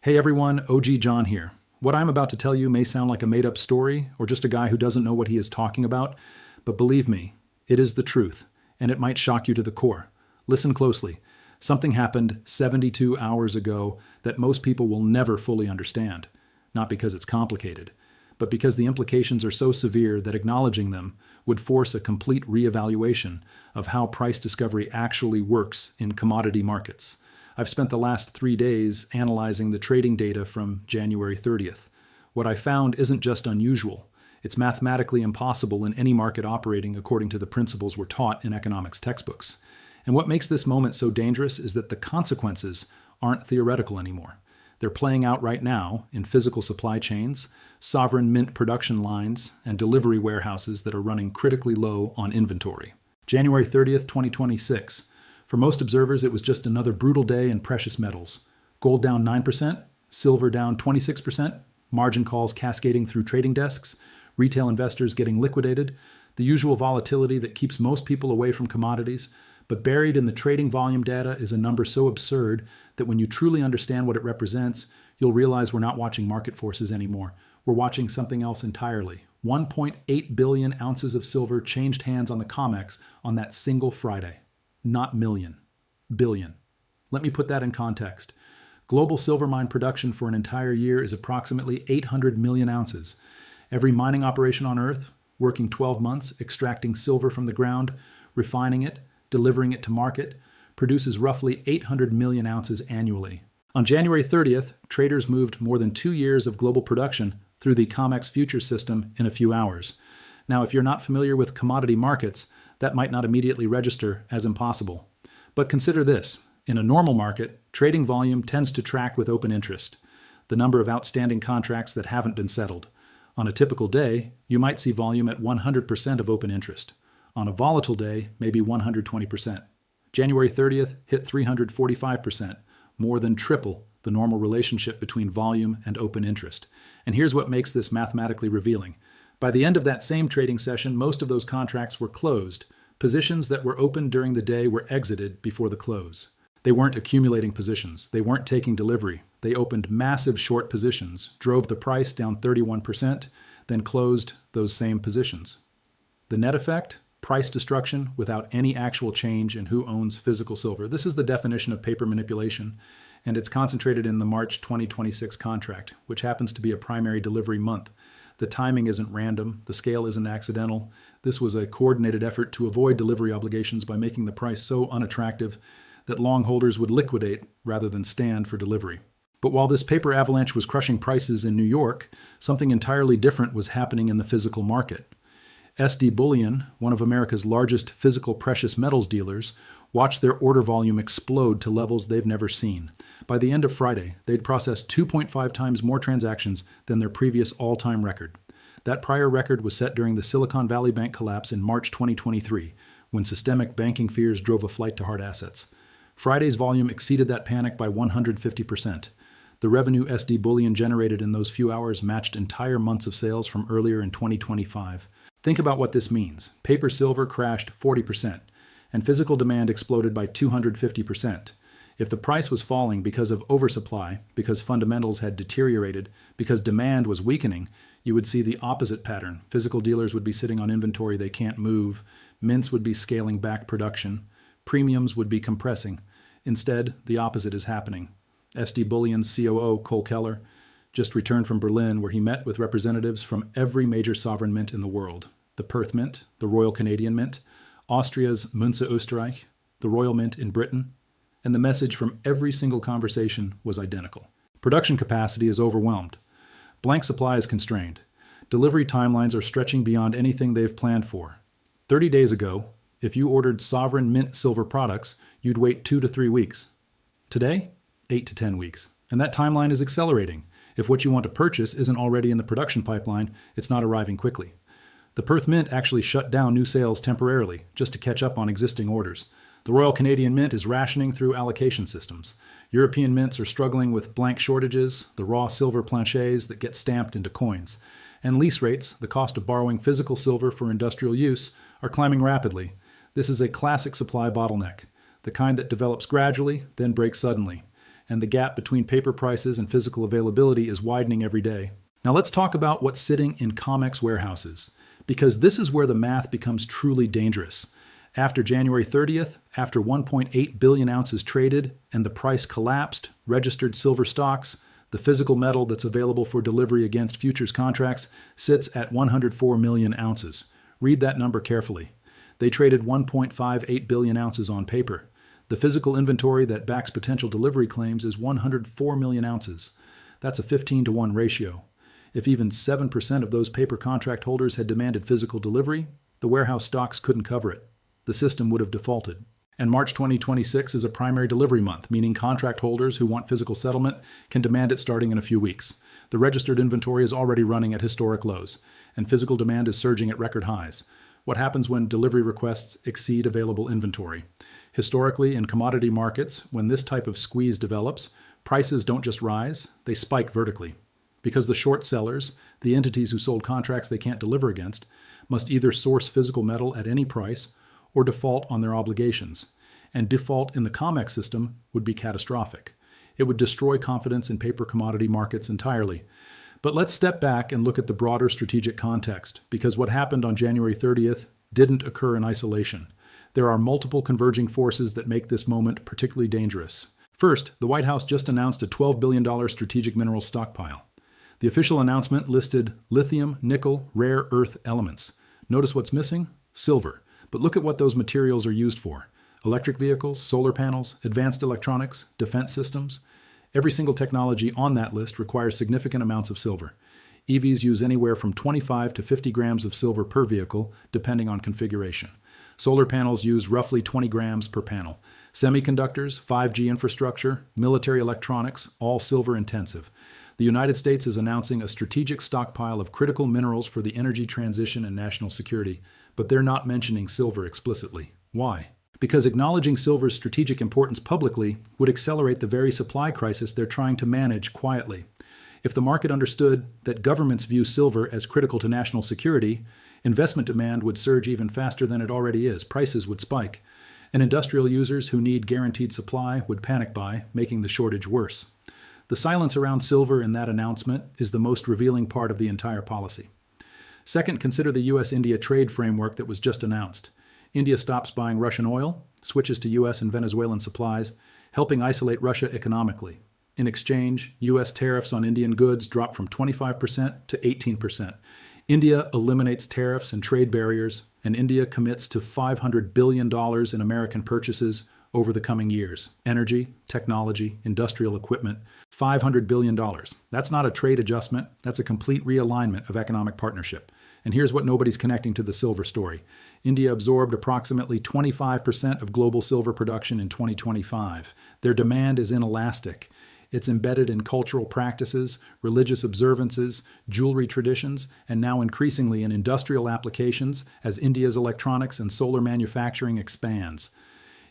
Hey everyone, OG John here. What I'm about to tell you may sound like a made-up story or just a guy who doesn't know what he is talking about, but believe me, it is the truth, and it might shock you to the core. Listen closely. Something happened 72 hours ago that most people will never fully understand. Not because it's complicated, but because the implications are so severe that acknowledging them would force a complete reevaluation of how price discovery actually works in commodity markets. I've spent the last 3 days analyzing the trading data from January 30th. What I found isn't just unusual. It's mathematically impossible in any market operating according to the principles we're taught in economics textbooks. And what makes this moment so dangerous is that the consequences aren't theoretical anymore. They're playing out right now in physical supply chains, sovereign mint production lines, and delivery warehouses that are running critically low on inventory. January 30th, 2026. For most observers, it was just another brutal day in precious metals. Gold down 9%, silver down 26%, margin calls cascading through trading desks, retail investors getting liquidated, the usual volatility that keeps most people away from commodities. But buried in the trading volume data is a number so absurd that when you truly understand what it represents, you'll realize we're not watching market forces anymore. We're watching something else entirely. 1.8 billion ounces of silver changed hands on the COMEX on that single Friday. Not million, billion. Let me put that in context. Global silver mine production for an entire year is approximately 800 million ounces. Every mining operation on Earth, working 12 months, extracting silver from the ground, refining it, delivering it to market, produces roughly 800 million ounces annually. On January 30th, traders moved more than 2 years of global production through the COMEX futures system in a few hours. Now, if you're not familiar with commodity markets, that might not immediately register as impossible. But consider this. In a normal market, trading volume tends to track with open interest, the number of outstanding contracts that haven't been settled. On a typical day, you might see volume at 100% of open interest. On a volatile day, maybe 120%. January 30th hit 345%, more than triple the normal relationship between volume and open interest. And here's what makes this mathematically revealing. By the end of that same trading session, most of those contracts were closed. Positions that were open during the day were exited before the close. They weren't accumulating positions. They weren't taking delivery. They opened massive short positions, drove the price down 31%, then closed those same positions. The net effect? Price destruction without any actual change in who owns physical silver. This is the definition of paper manipulation, and it's concentrated in the March 2026 contract, which happens to be a primary delivery month. The timing isn't random. The scale isn't accidental. This was a coordinated effort to avoid delivery obligations by making the price so unattractive that long holders would liquidate rather than stand for delivery. But while this paper avalanche was crushing prices in New York, something entirely different was happening in the physical market. SD Bullion, one of America's largest physical precious metals dealers, watched their order volume explode to levels they've never seen. By the end of Friday, they'd processed 2.5 times more transactions than their previous all-time record. That prior record was set during the Silicon Valley Bank collapse in March 2023, when systemic banking fears drove a flight to hard assets. Friday's volume exceeded that panic by 150%. The revenue SD Bullion generated in those few hours matched entire months of sales from earlier in 2025. Think about what this means. Paper silver crashed 40%, and physical demand exploded by 250%. If the price was falling because of oversupply, because fundamentals had deteriorated, because demand was weakening, you would see the opposite pattern. Physical dealers would be sitting on inventory they can't move, mints would be scaling back production, premiums would be compressing. Instead, the opposite is happening. SD Bullion's COO, Cole Keller, just returned from Berlin, where he met with representatives from every major sovereign mint in the world. The Perth Mint, the Royal Canadian Mint, Austria's Münze Österreich, the Royal Mint in Britain, and the message from every single conversation was identical. Production capacity is overwhelmed. Blank supply is constrained. Delivery timelines are stretching beyond anything they've planned for. 30 days ago, if you ordered sovereign mint silver products, you'd wait 2 to 3 weeks. Today, 8 to 10 weeks. And that timeline is accelerating. If what you want to purchase isn't already in the production pipeline, it's not arriving quickly. The Perth Mint actually shut down new sales temporarily, just to catch up on existing orders. The Royal Canadian Mint is rationing through allocation systems. European mints are struggling with blank shortages, the raw silver planchets that get stamped into coins. And lease rates, the cost of borrowing physical silver for industrial use, are climbing rapidly. This is a classic supply bottleneck, the kind that develops gradually, then breaks suddenly. and the gap between paper prices and physical availability is widening every day. Now let's talk about what's sitting in COMEX warehouses, because this is where the math becomes truly dangerous. After January 30th, after 1.8 billion ounces traded and the price collapsed, registered silver stocks, the physical metal that's available for delivery against futures contracts, sits at 104 million ounces. Read that number carefully. They traded 1.58 billion ounces on paper. The physical inventory that backs potential delivery claims is 104 million ounces. That's a 15-to-1 ratio. If even 7% of those paper contract holders had demanded physical delivery, the warehouse stocks couldn't cover it. The system would have defaulted. And March 2026 is a primary delivery month, meaning contract holders who want physical settlement can demand it starting in a few weeks. The registered inventory is already running at historic lows, and physical demand is surging at record highs. What happens when delivery requests exceed available inventory? Historically, in commodity markets, when this type of squeeze develops, prices don't just rise, they spike vertically. Because the short sellers, the entities who sold contracts they can't deliver against, must either source physical metal at any price or default on their obligations. And default in the COMEX system would be catastrophic. It would destroy confidence in paper commodity markets entirely. But let's step back and look at the broader strategic context, because what happened on January 30th didn't occur in isolation. There are multiple converging forces that make this moment particularly dangerous. First, the White House just announced a $12 billion strategic mineral stockpile. The official announcement listed lithium, nickel, rare earth elements. Notice what's missing? Silver. But look at what those materials are used for. Electric vehicles, solar panels, advanced electronics, defense systems. Every single technology on that list requires significant amounts of silver. EVs use anywhere from 25 to 50 grams of silver per vehicle, depending on configuration. Solar panels use roughly 20 grams per panel. Semiconductors, 5G infrastructure, military electronics, all silver intensive. The United States is announcing a strategic stockpile of critical minerals for the energy transition and national security, but they're not mentioning silver explicitly. Why? Because acknowledging silver's strategic importance publicly would accelerate the very supply crisis they're trying to manage quietly. If the market understood that governments view silver as critical to national security, investment demand would surge even faster than it already is. Prices would spike. And industrial users who need guaranteed supply would panic buy, making the shortage worse. The silence around silver in that announcement is the most revealing part of the entire policy. Second, consider the U.S.-India trade framework that was just announced. India stops buying Russian oil, switches to U.S. and Venezuelan supplies, helping isolate Russia economically. In exchange, U.S. tariffs on Indian goods drop from 25% to 18%. India eliminates tariffs and trade barriers, and India commits to $500 billion in American purchases over the coming years. Energy, technology, industrial equipment, $500 billion. That's not a trade adjustment, that's a complete realignment of economic partnership. And here's what nobody's connecting to the silver story. India absorbed approximately 25% of global silver production in 2025. Their demand is inelastic. It's embedded in cultural practices, religious observances, jewelry traditions, and now increasingly in industrial applications as India's electronics and solar manufacturing expands.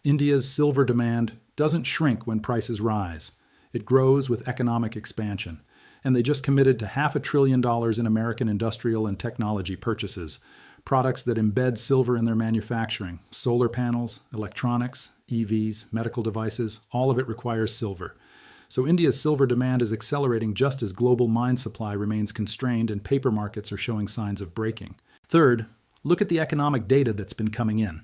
India's silver demand doesn't shrink when prices rise. It grows with economic expansion. And they just committed to $500 billion in American industrial and technology purchases, products that embed silver in their manufacturing, solar panels, electronics, EVs, medical devices, all of it requires silver. So India's silver demand is accelerating just as global mine supply remains constrained and paper markets are showing signs of breaking. Third, look at the economic data that's been coming in.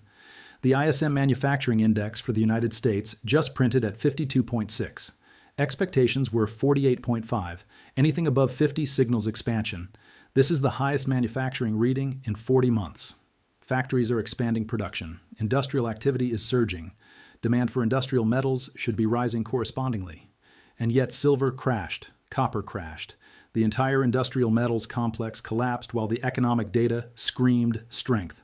The ISM Manufacturing Index for the United States just printed at 52.6. Expectations were 48.5. Anything above 50 signals expansion. This is the highest manufacturing reading in 40 months. Factories are expanding production. Industrial activity is surging. Demand for industrial metals should be rising correspondingly. And yet silver crashed. Copper crashed. The entire industrial metals complex collapsed while the economic data screamed strength.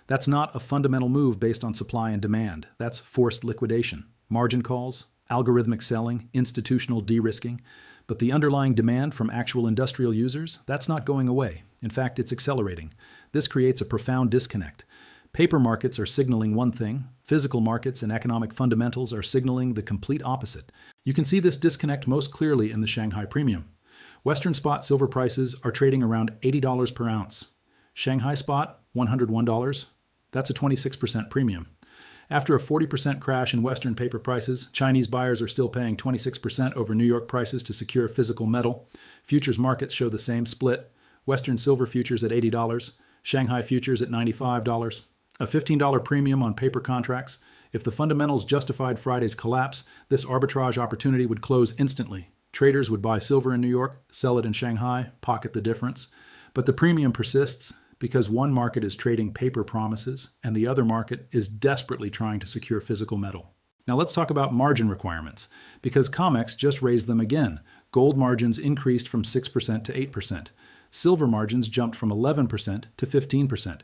That's not a fundamental move based on supply and demand. That's forced liquidation. Margin calls, algorithmic selling, institutional de-risking. But the underlying demand from actual industrial users, that's not going away. In fact, it's accelerating. This creates a profound disconnect. Paper markets are signaling one thing. Physical markets and economic fundamentals are signaling the complete opposite. You can see this disconnect most clearly in the Shanghai premium. Western spot silver prices are trading around $80 per ounce. Shanghai spot, $101. That's a 26% premium. After a 40% crash in Western paper prices, Chinese buyers are still paying 26% over New York prices to secure physical metal. Futures markets show the same split. Western silver futures at $80, Shanghai futures at $95, a $15 premium on paper contracts. If the fundamentals justified Friday's collapse, this arbitrage opportunity would close instantly. Traders would buy silver in New York, sell it in Shanghai, pocket the difference. But the premium persists because one market is trading paper promises and the other market is desperately trying to secure physical metal. Now let's talk about margin requirements, because COMEX just raised them again. Gold margins increased from 6% to 8%. Silver margins jumped from 11% to 15%.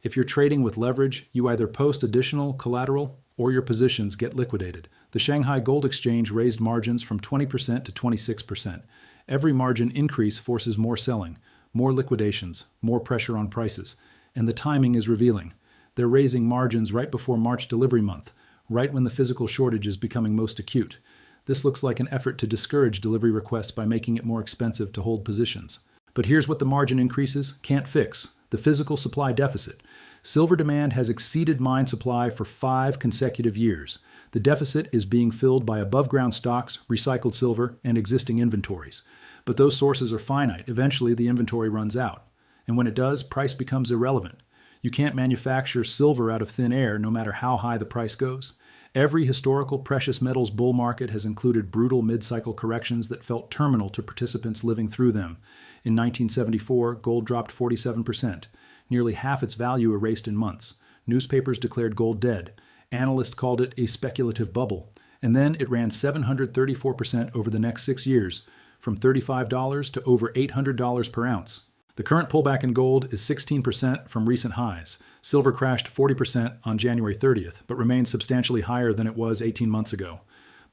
If you're trading with leverage, you either post additional collateral or your positions get liquidated. The Shanghai Gold Exchange raised margins from 20% to 26%. Every margin increase forces more selling, more liquidations, more pressure on prices, and the timing is revealing. They're raising margins right before March delivery month, right when the physical shortage is becoming most acute. This looks like an effort to discourage delivery requests by making it more expensive to hold positions. But here's what the margin increases can't fix: the physical supply deficit. Silver demand has exceeded mine supply for 5 consecutive years. The deficit is being filled by above-ground stocks, recycled silver, and existing inventories. But those sources are finite. Eventually, the inventory runs out. And when it does, price becomes irrelevant. You can't manufacture silver out of thin air, no matter how high the price goes. Every historical precious metals bull market has included brutal mid-cycle corrections that felt terminal to participants living through them. In 1974, gold dropped 47%. Nearly half its value erased in months. Newspapers declared gold dead. Analysts called it a speculative bubble. And then it ran 734% over the next 6 years, from $35 to over $800 per ounce. The current pullback in gold is 16% from recent highs. Silver crashed 40% on January 30th, but remains substantially higher than it was 18 months ago.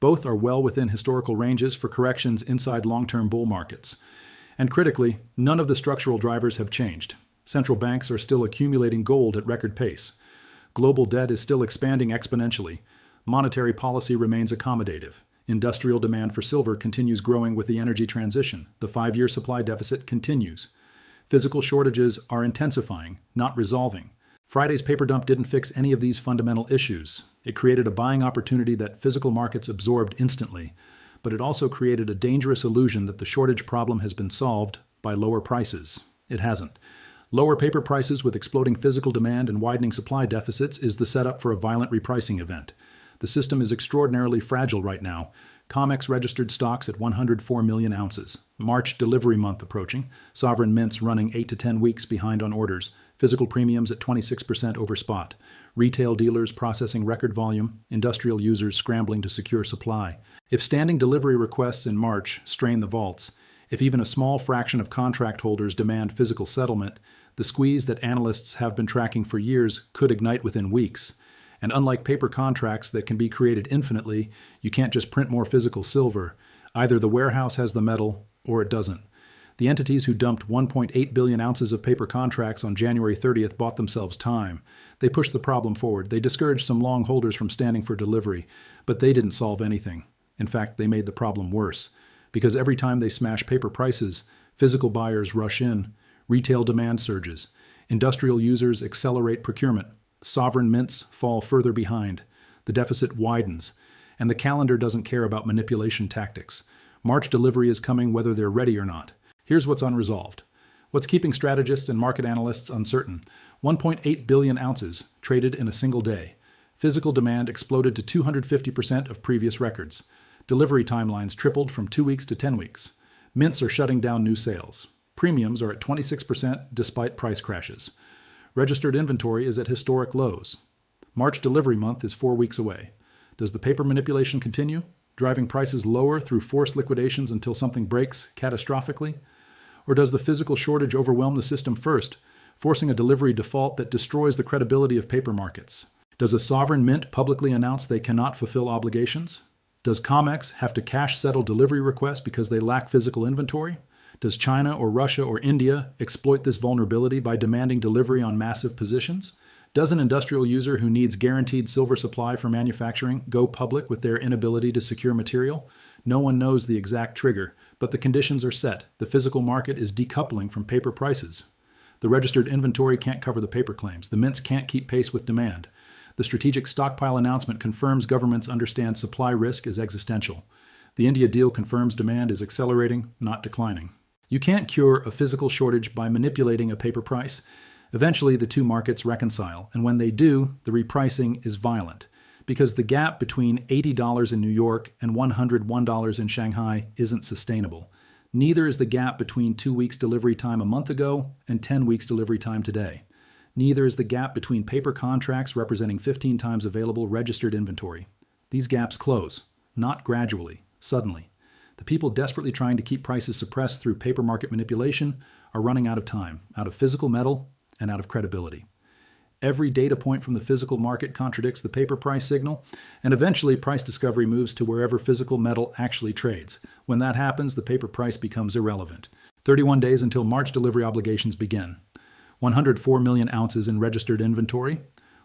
Both are well within historical ranges for corrections inside long-term bull markets. And critically, none of the structural drivers have changed. Central banks are still accumulating gold at record pace. Global debt is still expanding exponentially. Monetary policy remains accommodative. Industrial demand for silver continues growing with the energy transition. The 5-year supply deficit continues. Physical shortages are intensifying, not resolving. Friday's paper dump didn't fix any of these fundamental issues. It created a buying opportunity that physical markets absorbed instantly, but it also created a dangerous illusion that the shortage problem has been solved by lower prices. It hasn't. Lower paper prices with exploding physical demand and widening supply deficits is the setup for a violent repricing event. The system is extraordinarily fragile right now. COMEX registered stocks at 104 million ounces. March delivery month approaching. Sovereign mints running 8 to 10 weeks behind on orders. Physical premiums at 26% over spot. Retail dealers processing record volume. Industrial users scrambling to secure supply. If standing delivery requests in March strain the vaults, if even a small fraction of contract holders demand physical settlement, the squeeze that analysts have been tracking for years could ignite within weeks. And unlike paper contracts that can be created infinitely, you can't just print more physical silver. Either the warehouse has the metal or it doesn't. The entities who dumped 1.8 billion ounces of paper contracts on January 30th bought themselves time. They pushed the problem forward. They discouraged some long holders from standing for delivery, but they didn't solve anything. In fact, they made the problem worse. Because every time they smash paper prices, physical buyers rush in. Retail demand surges. Industrial users accelerate procurement. Sovereign mints fall further behind. The deficit widens. And the calendar doesn't care about manipulation tactics. March delivery is coming whether they're ready or not. Here's what's unresolved. What's keeping strategists and market analysts uncertain? 1.8 billion ounces traded in a single day. Physical demand exploded to 250% of previous records. Delivery timelines tripled from 2 weeks to 10 weeks. Mints are shutting down new sales. Premiums are at 26% despite price crashes. Registered inventory is at historic lows. March delivery month is 4 weeks away. Does the paper manipulation continue, driving prices lower through forced liquidations until something breaks catastrophically? Or does the physical shortage overwhelm the system first, forcing a delivery default that destroys the credibility of paper markets? Does a sovereign mint publicly announce they cannot fulfill obligations? Does COMEX have to cash settle delivery requests because they lack physical inventory? Does China or Russia or India exploit this vulnerability by demanding delivery on massive positions? Does an industrial user who needs guaranteed silver supply for manufacturing go public with their inability to secure material? No one knows the exact trigger, but the conditions are set. The physical market is decoupling from paper prices. The registered inventory can't cover the paper claims. The mints can't keep pace with demand. The strategic stockpile announcement confirms governments understand supply risk is existential. The India deal confirms demand is accelerating, not declining. You can't cure a physical shortage by manipulating a paper price. Eventually, the two markets reconcile, and when they do, the repricing is violent, because the gap between $80 in New York and $101 in Shanghai isn't sustainable. Neither is the gap between 2 weeks delivery time a month ago and 10 weeks delivery time today. Neither is the gap between paper contracts representing 15 times available registered inventory. These gaps close, not gradually, suddenly. The people desperately trying to keep prices suppressed through paper market manipulation are running out of time, out of physical metal, and out of credibility. Every data point from the physical market contradicts the paper price signal, and eventually price discovery moves to wherever physical metal actually trades. When that happens, the paper price becomes irrelevant. 31 days until March delivery obligations begin. 104 million ounces in registered inventory,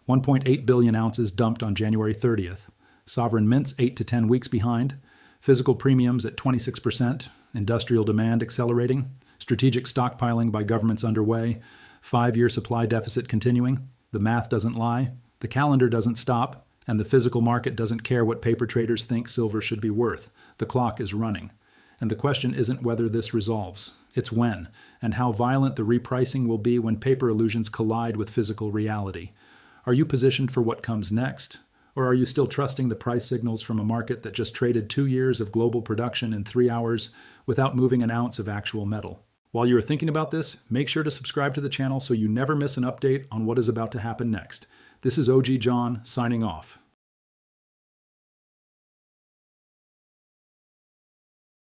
1.8 billion ounces dumped on January 30th. Sovereign mints 8 to 10 weeks behind, physical premiums at 26%, industrial demand accelerating, strategic stockpiling by governments underway, 5-year supply deficit continuing. The math doesn't lie, the calendar doesn't stop, and the physical market doesn't care what paper traders think silver should be worth. The clock is running. And the question isn't whether this resolves, it's when, and how violent the repricing will be when paper illusions collide with physical reality. Are you positioned for what comes next? Or are you still trusting the price signals from a market that just traded 2 years of global production in 3 hours without moving an ounce of actual metal? While you are thinking about this, make sure to subscribe to the channel so you never miss an update on what is about to happen next. This is OG John signing off.